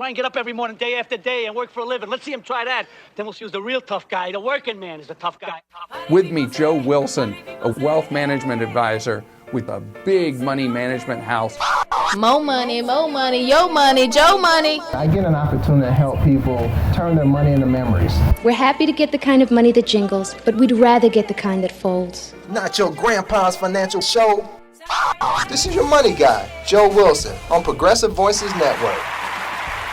try and get up every morning, day after day, and work for a living. Let's see him try that. Then we'll see who's the real tough guy. The working man is the tough guy. With me, Joe Wilson, a wealth management advisor with a big money management house. More money, yo money, Joe money. I get an opportunity to help people turn their money into memories. We're happy to get the kind of money that jingles, but we'd rather get the kind that folds. Not your grandpa's financial show. This is your money guy, Joe Wilson, on Progressive Voices Network.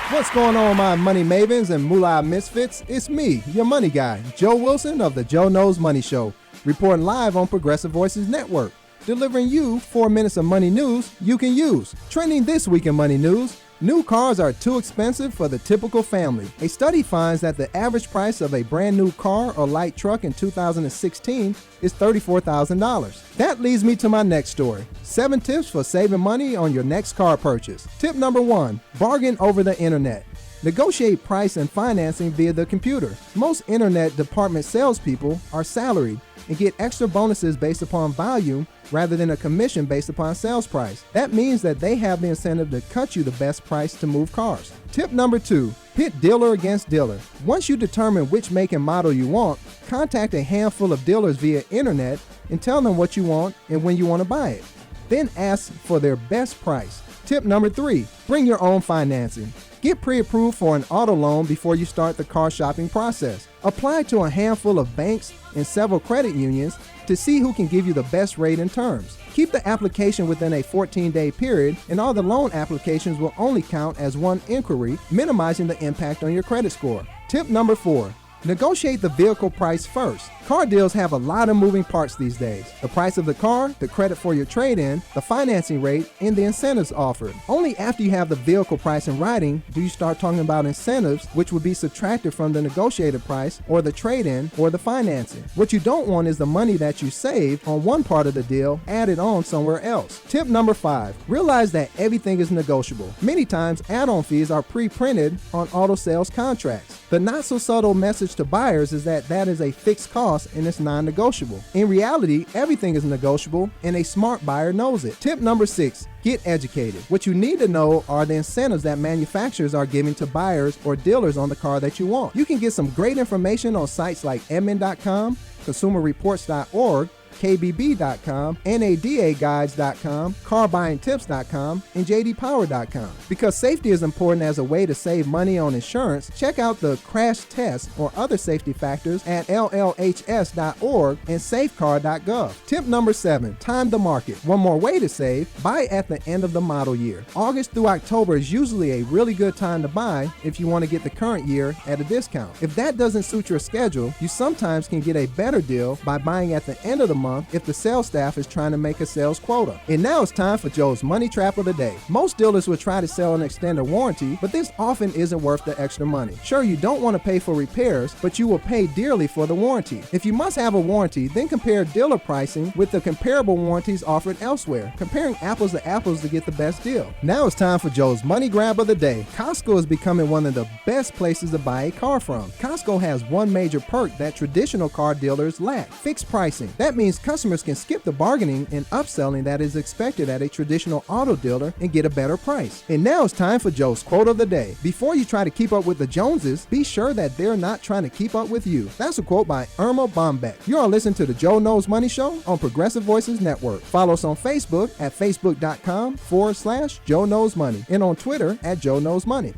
What's going on, my money mavens and moolah misfits? It's me, your money guy, Joe Wilson of the Joe Knows Money Show, reporting live on Progressive Voices Network, delivering you 4 minutes of money news you can use. Trending this week in money news, new cars are too expensive for the typical family. A study finds that the average price of a brand new car or light truck in 2016 is $34,000. That leads me to my next story. 7 tips for saving money on your next car purchase. Tip number 1, bargain over the internet. Negotiate price and financing via the computer. Most internet department salespeople are salaried and get extra bonuses based upon volume rather than a commission based upon sales price. That means that they have the incentive to cut you the best price to move cars. Tip number 2, pit dealer against dealer. Once you determine which make and model you want, contact a handful of dealers via internet and tell them what you want and when you want to buy it. Then ask for their best price. Tip number 3, bring your own financing. Get pre-approved for an auto loan before you start the car shopping process. Apply to a handful of banks and several credit unions to see who can give you the best rate and terms. Keep the application within a 14-day period, and all the loan applications will only count as one inquiry, minimizing the impact on your credit score. Tip number 4, negotiate the vehicle price first. Car deals have a lot of moving parts these days. The price of the car, the credit for your trade-in, the financing rate, and the incentives offered. Only after you have the vehicle price in writing do you start talking about incentives, which would be subtracted from the negotiated price or the trade-in or the financing. What you don't want is the money that you saved on one part of the deal added on somewhere else. Tip number 5, realize that everything is negotiable. Many times add-on fees are pre-printed on auto sales contracts. The not so subtle message to buyers is that is a fixed cost and it's non-negotiable. In reality, everything is negotiable and a smart buyer knows it. Tip number 6, get educated. What you need to know are the incentives that manufacturers are giving to buyers or dealers on the car that you want. You can get some great information on sites like Edmunds.com, ConsumerReports.org, KBB.com, NADAguides.com, CarBuyingTips.com, and JDPower.com. Because safety is important as a way to save money on insurance, check out the crash test or other safety factors at LLHS.org and Safecar.gov. Tip number 7, time the market. One more way to save, buy at the end of the model year. August through October is usually a really good time to buy if you want to get the current year at a discount. If that doesn't suit your schedule, you sometimes can get a better deal by buying at the end of the month if the sales staff is trying to make a sales quota. And now it's time for Joe's Money Trap of the Day. Most dealers will try to sell an extended warranty, but this often isn't worth the extra money. Sure, you don't want to pay for repairs, but you will pay dearly for the warranty. If you must have a warranty, then compare dealer pricing with the comparable warranties offered elsewhere, comparing apples to apples to get the best deal. Now it's time for Joe's Money Grab of the Day. Costco is becoming one of the best places to buy a car from. Costco has one major perk that traditional car dealers lack: fixed pricing. That means customers can skip the bargaining and upselling that is expected at a traditional auto dealer and get a better price. And now it's time for Joe's Quote of the Day. Before you try to keep up with the Joneses, be sure that they're not trying to keep up with you. That's a quote by Irma Bombeck. You are listening to the Joe Knows Money Show on Progressive Voices Network. Follow us on Facebook at facebook.com/Joe Knows Money and on Twitter at Joe Knows Money.